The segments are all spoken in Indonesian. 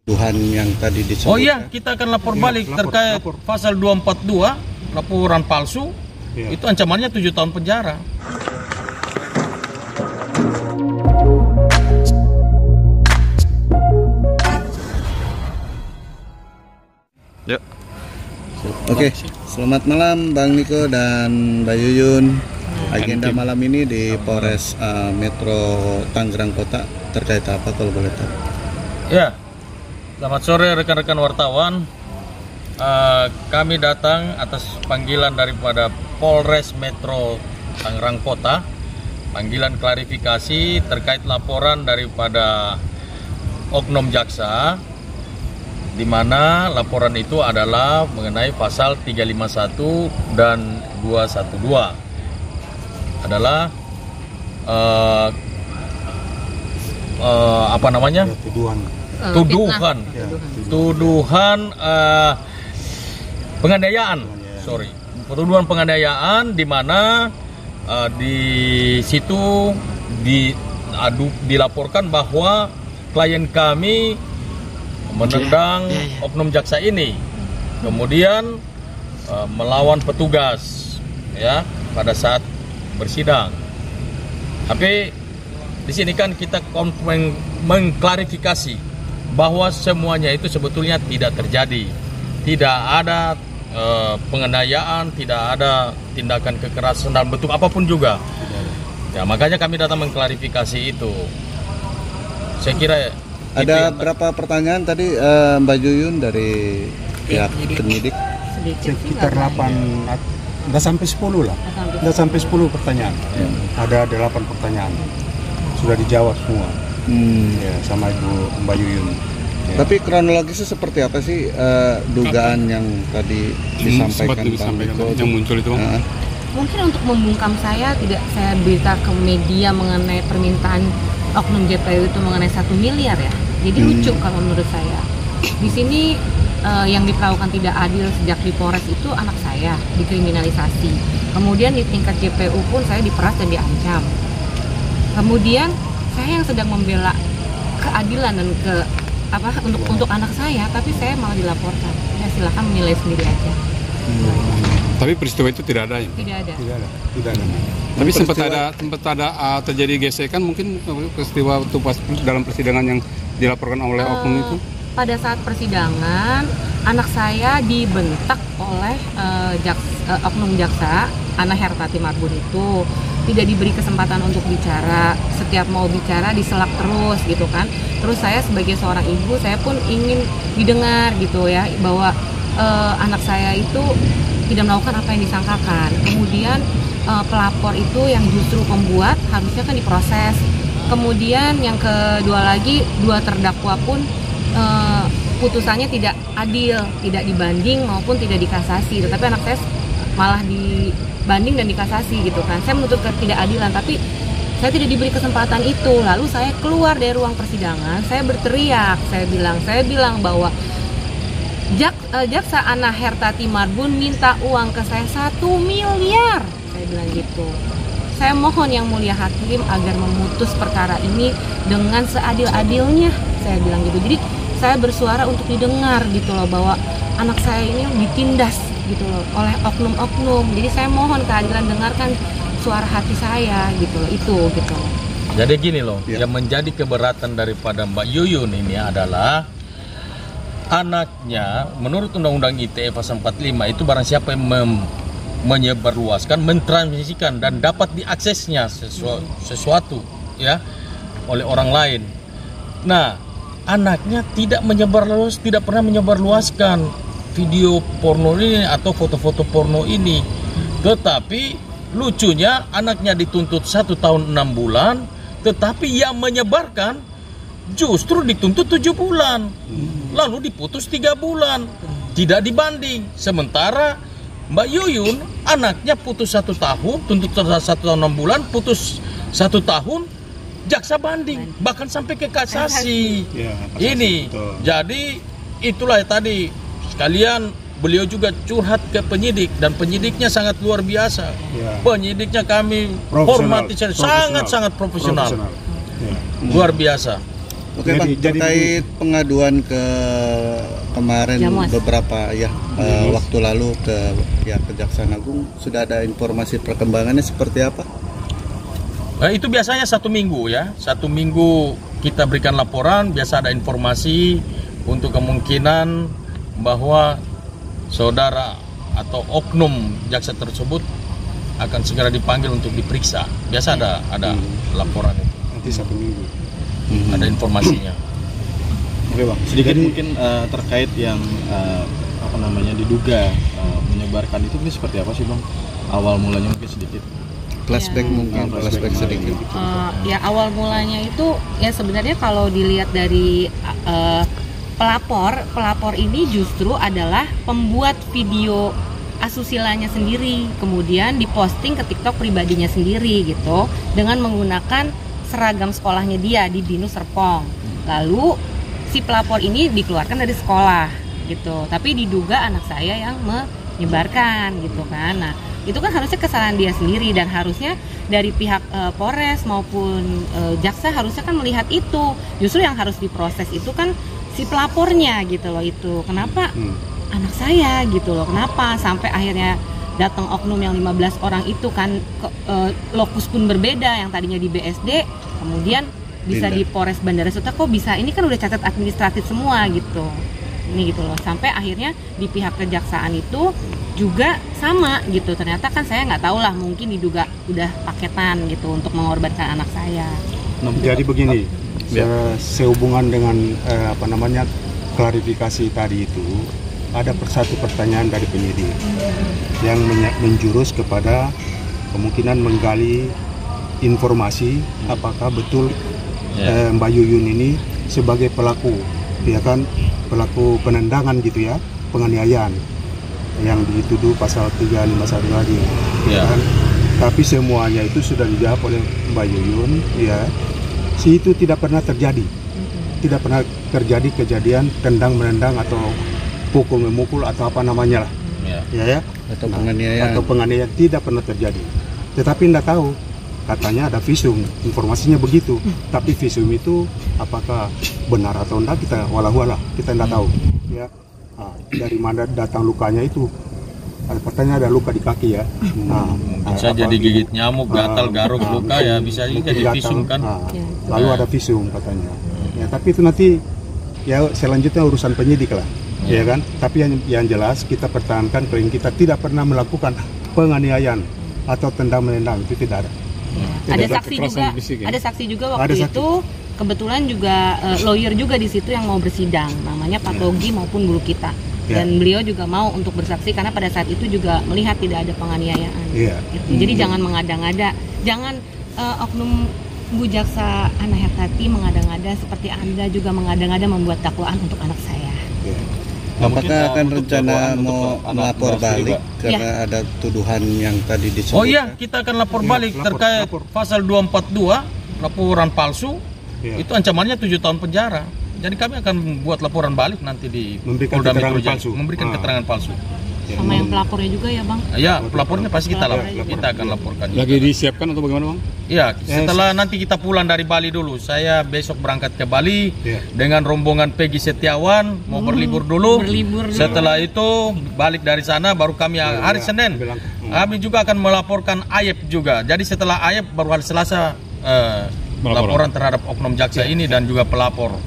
Tuhan yang tadi disebut. Oh iya, kita akan lapor balik terkait pasal 242 laporan palsu. Itu ancamannya 7 tahun penjara. Yuk. Oke, selamat malam Bang Niko dan Mbak Yuyun. Agenda malam ini di Polres Metro Tangerang Kota terkait apa kalau boleh tahu? Ya, selamat sore rekan-rekan wartawan. Kami datang atas panggilan daripada Polres Metro Tangerang Kota. Panggilan klarifikasi terkait laporan daripada oknum jaksa, di mana laporan itu adalah mengenai pasal 351 dan 212 adalah apa namanya? Tuduhan penganiayaan. Tuduhan penganiayaan, di mana di situ dilaporkan bahwa klien kami menendang oknum jaksa ini, kemudian melawan petugas ya pada saat bersidang. Tapi di sini kan kita mengklarifikasi bahwa semuanya itu sebetulnya tidak terjadi, tidak ada penganiayaan, tidak ada tindakan kekerasan dalam bentuk apapun juga. Ya, makanya kami datang mengklarifikasi itu. Saya kira ada berapa pertanyaan tadi Mbak Yuyun dari pihak penyidik? Sekitar 8, nggak sampai 10 lah, nggak sampai 10 pertanyaan. Ada 8 pertanyaan sudah dijawab semua ya, sama Ibu Mbak Yuyun. Tapi kronologisnya seperti apa sih dugaan yang tadi disampaikan yang muncul itu? Mungkin untuk membungkam saya berita ke media mengenai permintaan oknum JPU itu mengenai 1 miliar ya. Jadi lucu kalau menurut saya. Di sini yang diperlakukan tidak adil sejak di Polres itu anak saya dikriminalisasi. Kemudian di tingkat JPU pun saya diperas dan diancam. Kemudian saya yang sedang membela keadilan dan untuk anak saya, tapi saya malah dilaporkan. Ya silakan menilai sendiri aja. Tapi peristiwa itu tidak ada ya? Tidak ada. Tapi sempat ada terjadi gesekan mungkin peristiwa itu pas dalam persidangan yang dilaporkan oleh oknum itu? Pada saat persidangan, anak saya dibentak oleh oknum jaksa, Ana Hertati Marbun itu tidak diberi kesempatan untuk bicara. Setiap mau bicara diselak terus gitu kan. Terus saya sebagai seorang ibu, saya pun ingin didengar gitu ya, bahwa anak saya itu tidak melakukan apa yang disangkakan. Kemudian pelapor itu yang justru pembuat harusnya kan diproses. Kemudian yang kedua lagi, 2 terdakwa pun putusannya tidak adil, tidak dibanding maupun tidak dikasasi. Tetapi anak saya malah dibanding dan dikasasi gitu kan. Saya menuntut ketidakadilan, tapi saya tidak diberi kesempatan itu. Lalu saya keluar dari ruang persidangan, saya berteriak, saya bilang bahwa jaksa Ana Hertati Marbun minta uang ke saya 1 miliar. Saya bilang gitu. Saya mohon yang mulia hakim agar memutus perkara ini dengan seadil-adilnya. Saya bilang gitu. Jadi saya bersuara untuk didengar gitu loh, bahwa anak saya ini ditindas gitu loh oleh oknum-oknum. Jadi saya mohon keadilan, dengarkan suara hati saya gitu loh, itu gitu. Jadi gini loh, yang menjadi keberatan daripada Mbak Yuyun ini adalah anaknya menurut Undang-Undang ITE pasal 45 itu barang siapa yang menyebarluaskan, mentransmisikan dan dapat diaksesnya sesuatu ya oleh orang lain. Nah, anaknya tidak pernah menyebarluaskan video porno ini atau foto-foto porno ini. Tetapi lucunya anaknya dituntut 1 tahun 6 bulan, tetapi yang menyebarkan justru dituntut 7 bulan. Lalu diputus 3 bulan. Tidak dibanding. Sementara Mbak Yuyun anaknya putus 1 tahun, tuntut 1 tahun 6 bulan, putus 1 tahun, jaksa banding, bahkan sampai ke kasasi. Ini jadi itulah tadi sekalian beliau juga curhat ke penyidik, dan penyidiknya sangat luar biasa. Penyidiknya kami hormati, sangat-sangat profesional. Luar biasa. Oke Bang, terkait pengaduan ke kemarin Jamuas. beberapa waktu lalu ke Kejaksaan Agung, sudah ada informasi perkembangannya seperti apa? Itu biasanya 1 minggu ya, 1 minggu kita berikan laporan, biasa ada informasi untuk kemungkinan bahwa saudara atau oknum jaksa tersebut akan segera dipanggil untuk diperiksa. Biasa ada laporan itu. Nanti 1 minggu. Ada informasinya. Oke Bang, sedikit mungkin terkait yang diduga menyebarkan itu mungkin seperti apa sih Bang? Awal mulanya mungkin sedikit. Flashback mungkin, flashback sedikit. Ya awal mulanya itu ya sebenarnya kalau dilihat dari pelapor ini justru adalah pembuat video asusilanya sendiri, kemudian diposting ke TikTok pribadinya sendiri gitu, dengan menggunakan seragam sekolahnya dia di BINUS Serpong. Lalu si pelapor ini dikeluarkan dari sekolah gitu, tapi diduga anak saya yang menyebarkan gitu kan. Nah itu kan harusnya kesalahan dia sendiri, dan harusnya dari pihak Polres maupun jaksa harusnya kan melihat itu. Justru yang harus diproses itu kan si pelapornya gitu loh, itu kenapa anak saya gitu loh, kenapa sampai akhirnya datang oknum yang 15 orang itu kan lokus pun berbeda, yang tadinya di BSD kemudian bisa di Polres Bandara Suta, kok bisa, ini kan udah catat administratif semua gitu, ini gitu loh, sampai akhirnya di pihak kejaksaan itu juga sama gitu, ternyata kan saya nggak tahu lah, mungkin diduga udah paketan gitu untuk mengorbankan anak saya. Jadi begini, sehubungan dengan klarifikasi tadi itu, ada satu pertanyaan dari penyidik yang menjurus kepada kemungkinan menggali informasi apakah betul Mbak Yuyun ini sebagai pelaku, ya kan, pelaku penendangan gitu ya, penganiayaan yang dituduh pasal 351 tadi, ya kan. Tapi semuanya itu sudah dijawab oleh Mbak Yuyun, ya. Itu tidak pernah terjadi, tidak pernah terjadi kejadian tendang menendang atau pukul memukul atau apa namanya lah, ya atau penganiayaan tidak pernah terjadi. Tetapi tidak tahu, katanya ada visum, informasinya begitu. Tapi visum itu apakah benar atau enggak, kita walah-walah, kita tidak tahu. Ya, dari mana datang lukanya itu? Katanya ada luka di kaki ya. Bisa jadi gigit nyamuk, gatal, garuk, luka ya, bisa jadi visum kan. Lalu ada visum katanya. Ya, tapi itu nanti ya selanjutnya urusan penyidik lah. Ya kan, tapi yang jelas kita pertahankan klaim kita tidak pernah melakukan penganiayaan atau tendang menendang, itu tidak ada. Ada saksi juga, ada saksi juga waktu itu, kebetulan juga lawyer juga di situ yang mau bersidang, namanya Pak Togi maupun guru kita, dan beliau juga mau untuk bersaksi karena pada saat itu juga melihat tidak ada penganiayaan. Gitu. Jadi jangan mengada-ngada, jangan oknum Bu Jaksa Ana Hertati mengada-ngada seperti Anda juga mengada-ngada membuat dakwaan untuk anak saya. Apakah akan rencana mau melapor balik karena ada tuduhan yang tadi disebut? Oh iya, kita akan lapor balik terkait pasal 242 laporan palsu. Itu ancamannya 7 tahun penjara. Jadi kami akan buat laporan balik nanti di Polda Metro Jaya, memberikan keterangan palsu. Sama yang pelapornya juga ya Bang? Ya, pelapornya pasti kita akan laporkan. Lagi disiapkan atau bagaimana Bang? Ya, setelah nanti kita pulang dari Bali dulu. Saya besok berangkat ke Bali dengan rombongan Peggy Setiawan, mau berlibur dulu. Setelah itu balik dari sana baru kami hari Senin. Kami juga akan melaporkan Ayep juga. Jadi setelah Ayep baru hari Selasa laporan terhadap oknum jaksa ini dan juga pelapor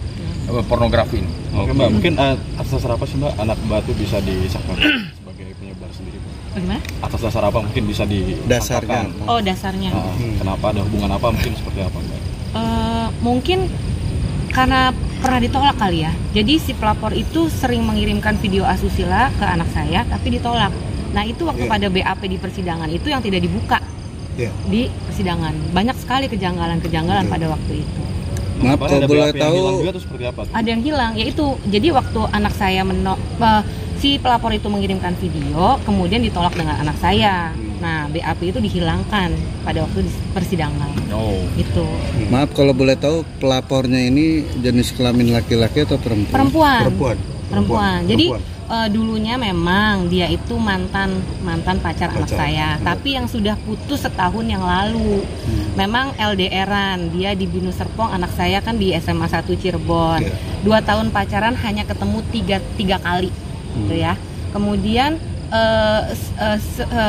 pornografi ini. Oke Mbak, mungkin atas dasar apa sih Mbak anak Mbak itu bisa disahkan sebagai penyebar sendiri? Bagaimana? Atas dasar apa mungkin bisa dasarnya? Oh dasarnya. Kenapa, ada hubungan apa, mungkin seperti apa Mbak? Mungkin karena pernah ditolak kali ya. Jadi si pelapor itu sering mengirimkan video asusila ke anak saya tapi ditolak. Nah itu waktu pada BAP di persidangan itu yang tidak dibuka di persidangan. Banyak sekali kejanggalan-kejanggalan pada waktu itu. Maaf kalau boleh tahu ada yang hilang, yaitu jadi waktu anak saya si pelapor itu mengirimkan video kemudian ditolak dengan anak saya. Nah BAP itu dihilangkan pada waktu di persidangan. Itu. Maaf kalau boleh tahu pelapornya ini jenis kelamin laki-laki atau perempuan? Perempuan. Jadi dulunya memang dia itu mantan pacar anak saya, tapi yang sudah putus setahun yang lalu. Memang LDRan, dia di Binus Serpong, anak saya kan di SMA 1 Cirebon. 2 tahun pacaran hanya ketemu tiga kali, gitu ya. Kemudian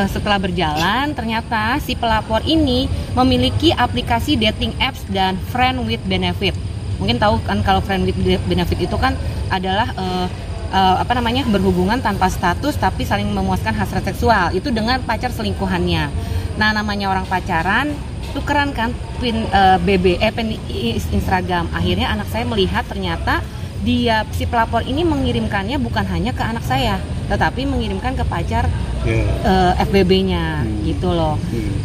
setelah berjalan, ternyata si pelapor ini memiliki aplikasi dating apps dan friend with benefit. Mungkin tahu kan kalau friend with benefit itu kan adalah berhubungan tanpa status tapi saling memuaskan hasrat seksual. Itu dengan pacar selingkuhannya. Nah, namanya orang pacaran, tukeran kan pin Instagram. Akhirnya anak saya melihat ternyata si pelapor ini mengirimkannya bukan hanya ke anak saya, tetapi mengirimkan ke pacar FBB-nya gitu loh.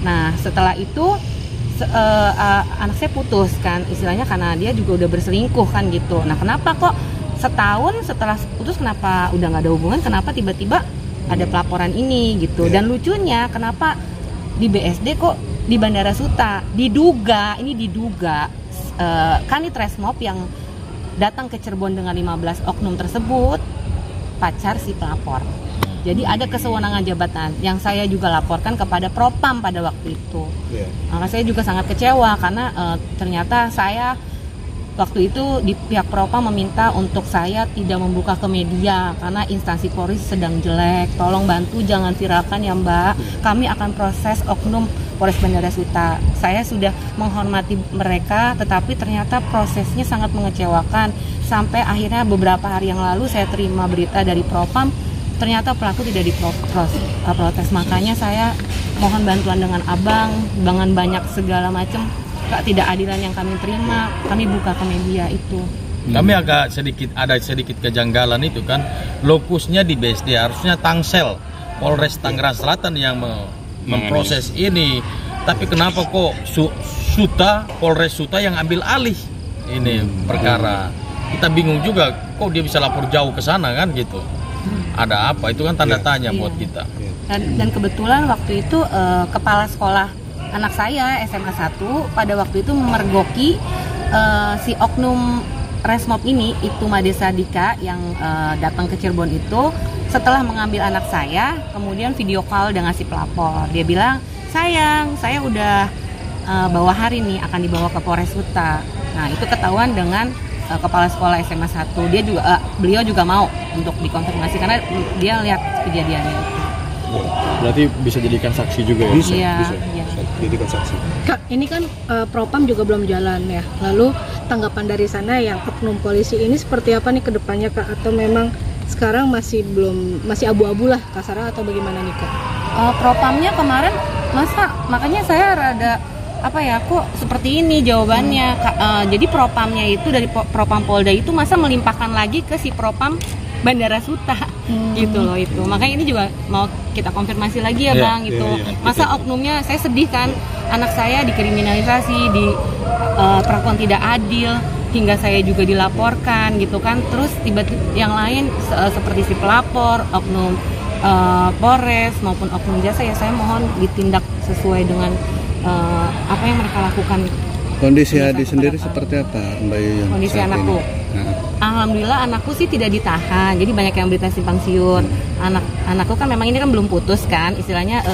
Nah, setelah itu anak saya putus kan, istilahnya karena dia juga udah berselingkuh kan gitu. Nah, kenapa kok setahun setelah putus kenapa udah nggak ada hubungan, kenapa tiba-tiba ada pelaporan ini gitu. Dan lucunya kenapa di BSD kok di Bandara Suta diduga Kanit Resmob yang datang ke Cirebon dengan 15 oknum tersebut pacar si pelapor. Jadi ada kesewenangan jabatan yang saya juga laporkan kepada Propam pada waktu itu. Maka saya juga sangat kecewa karena ternyata saya waktu itu di pihak Propam meminta untuk saya tidak membuka ke media karena instansi Polri sedang jelek. Tolong bantu, jangan viralkan ya Mbak. Kami akan proses oknum Polres Bandara Suta. Saya sudah menghormati mereka, tetapi ternyata prosesnya sangat mengecewakan. Sampai akhirnya beberapa hari yang lalu saya terima berita dari Propam, ternyata pelaku tidak diprotes. Makanya saya mohon bantuan dengan Abang, dengan banyak segala macam ketidakadilan yang kami terima, kami buka ke media itu. Kami agak sedikit kejanggalan itu kan, lokusnya di BSD, harusnya Tangsel, Polres Tangerang Selatan yang memproses ini, tapi kenapa kok Polres Suta yang ambil alih ini perkara? Kita bingung juga, kok dia bisa lapor jauh ke sana kan gitu. Ada apa? Itu kan tanda tanya buat kita. Dan kebetulan waktu itu kepala sekolah anak saya SMA 1 pada waktu itu memergoki si oknum Resmob ini, itu Made Sadika yang datang ke Cirebon itu. Setelah mengambil anak saya, kemudian video call dengan si pelapor. Dia bilang, sayang, saya udah bawa hari nih, akan dibawa ke Polres Suta. Nah, itu ketahuan dengan kepala sekolah SMA 1. Beliau juga mau untuk dikonfirmasi karena dia lihat kejadiannya itu. Berarti bisa jadikan saksi juga ya? Bisa. Jadikan saksi. Kak, ini kan Propam juga belum jalan ya. Lalu tanggapan dari sana yang oknum polisi ini seperti apa nih ke depannya Kak? Atau memang sekarang masih abu-abu lah kasarnya atau bagaimana nih Kak? Propamnya kemarin makanya saya rada kok seperti ini jawabannya. Jadi Propamnya itu dari Propam Polda itu masa melimpahkan lagi ke si Propam Bandara Suta gitu loh itu. Makanya ini juga mau kita konfirmasi lagi ya Bang gitu. Masa oknumnya, saya sedih kan, anak saya dikriminalisasi, perlakuan tidak adil, hingga saya juga dilaporkan gitu kan. Terus tiba-tiba yang lain seperti si pelapor, oknum Polres maupun oknum jasa, ya saya mohon ditindak sesuai dengan apa yang mereka lakukan. Kondisi Hadi sendiri seperti apa Mbak Yuyun? Kondisi anakku? Alhamdulillah anakku sih tidak ditahan, jadi banyak yang berita simpang siur. Anakku kan memang ini kan belum putus kan, istilahnya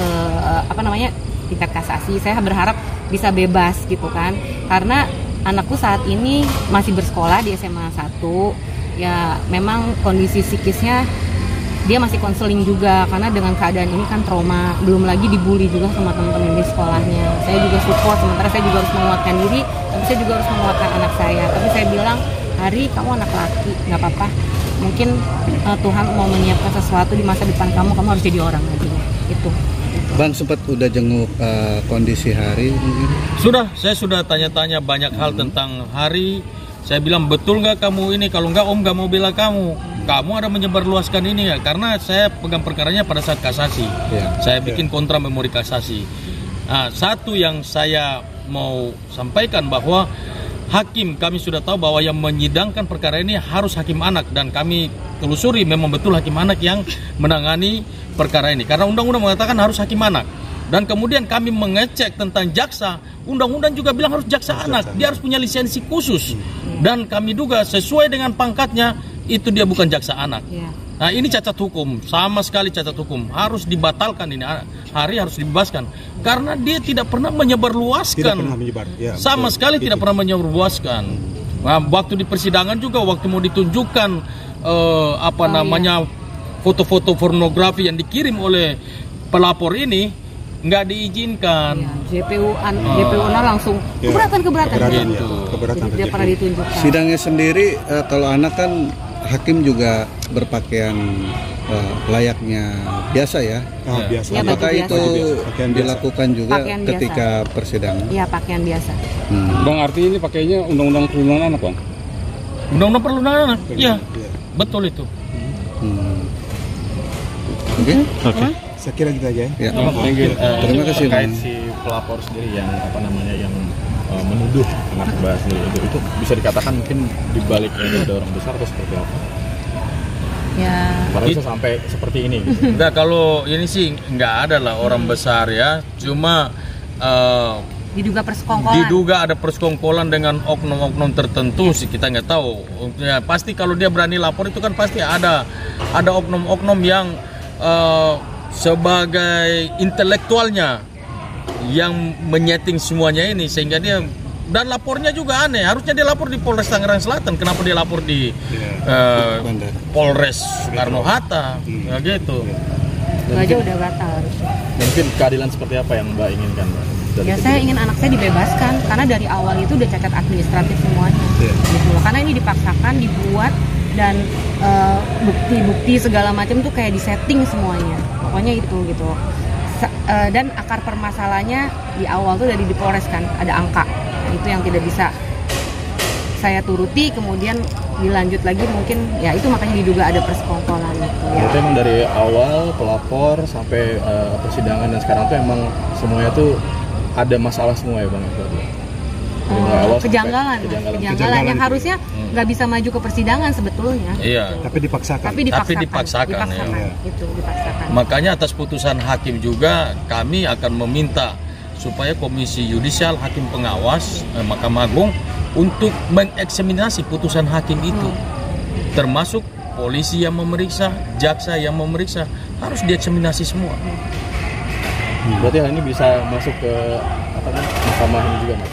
tingkat kasasi. Saya berharap bisa bebas gitu kan, karena anakku saat ini masih bersekolah di SMA 1. Ya memang kondisi psikisnya dia masih konseling juga, karena dengan keadaan ini kan trauma, belum lagi dibully juga sama teman-teman di sekolahnya. Saya juga support, sementara saya juga harus menguatkan diri, tapi saya juga harus menguatkan anak saya. Tapi saya bilang, Hari, kamu anak laki, nggak apa-apa. Mungkin Tuhan mau menyiapkan sesuatu di masa depan kamu harus jadi orang nantinya. Itu. Bang sempat udah jenguk kondisi Hari mungkin? Saya sudah tanya-tanya banyak hal tentang Hari. Saya bilang, betul nggak kamu ini? Kalau nggak, Om nggak mau bela kamu. Kamu ada menyebarluaskan ini ya? Karena saya pegang perkaranya pada saat kasasi. Saya bikin kontra memori kasasi. Nah, satu yang saya mau sampaikan bahwa kami sudah tahu bahwa yang menyidangkan perkara ini harus hakim anak. Dan kami telusuri memang betul hakim anak yang menangani perkara ini. Karena undang-undang mengatakan harus hakim anak. Dan kemudian kami mengecek tentang jaksa. Undang-undang juga bilang harus jaksa anak. Dia harus punya lisensi khusus. Dan kami duga sesuai dengan pangkatnya, itu dia bukan jaksa anak. Iya. Nah ini cacat hukum, sama sekali cacat hukum, harus dibatalkan ini, Hari harus dibebaskan karena dia tidak pernah menyebarluaskan, Tidak pernah menyebar. Ya, sama betul. sekali Itu. tidak pernah menyebarluaskan. Nah, waktu di persidangan juga, waktu mau ditunjukkan foto-foto pornografi yang dikirim oleh pelapor ini nggak diizinkan. Ya, JPU-nya langsung keberatan. Gitu. Keberatan Jadi tidak pernah ditunjukkan. Sidangnya sendiri kalau anak kan hakim juga berpakaian layaknya biasa ya. Biasa. Ya, Apakah baju itu Pakaian biasa. dilakukan juga Pakaian biasa. ketika persidangan? Iya, pakaian biasa. Bang, artinya ini pakainya undang-undang perlindungan anak, Bang? Undang-undang perlindungan anak, iya, Iya. betul itu. Oke. Saya kira gitu aja ya. Ya. Mungkin Terima kasih, terkait Bang. si pelapor sendiri yang yang menuduh anak Mbak sendiri itu bisa dikatakan mungkin dibalik ada orang besar atau seperti apa? Ya. Karena bisa sampai seperti ini. Gitu. Enggak, kalau ini sih nggak ada lah orang besar ya, cuma Diduga persekongkolan. diduga ada persekongkolan dengan oknum-oknum tertentu sih, kita nggak tahu. Ya, pasti kalau dia berani lapor itu kan pasti ada oknum-oknum yang sebagai intelektualnya yang menyeting semuanya ini sehingga dia, dan lapornya juga aneh, harusnya dia lapor di Polres Tangerang Selatan, kenapa dia lapor di Bandar. Polres Soekarno-Hatta, ya gitu. Itu aja udah batal harusnya. Mungkin keadilan seperti apa yang Mbak inginkan, Mbak? Ya saya ingin anak saya dibebaskan karena dari awal itu udah cacat administratif semuanya. Gitu loh. Karena ini dipaksakan, dibuat, dan bukti-bukti segala macam tuh kayak disetting semuanya. Pokoknya itu gitu. Dan akar permasalahannya di awal tuh dari di Polres kan ada angka. Nah, itu yang tidak bisa saya turuti, kemudian dilanjut lagi mungkin ya itu makanya diduga ada persekongkolan gitu ya. Berarti emang dari awal pelapor sampai persidangan dan sekarang tuh emang semuanya tuh ada masalah semua ya Bang? Dari mulai awal sampai Kejanggalan yang itu. harusnya nggak bisa maju ke persidangan sebetulnya. Iya. Tapi dipaksakan. Tapi dipaksakan ya. Itu dipaksakan. Makanya atas putusan hakim juga kami akan meminta supaya Komisi Yudisial Hakim Pengawas Mahkamah Agung untuk mengeksaminasi putusan hakim itu, termasuk polisi yang memeriksa, jaksa yang memeriksa, harus dieksaminasi semua. Berarti hal ini bisa masuk ke mahkamah ini juga, Mas?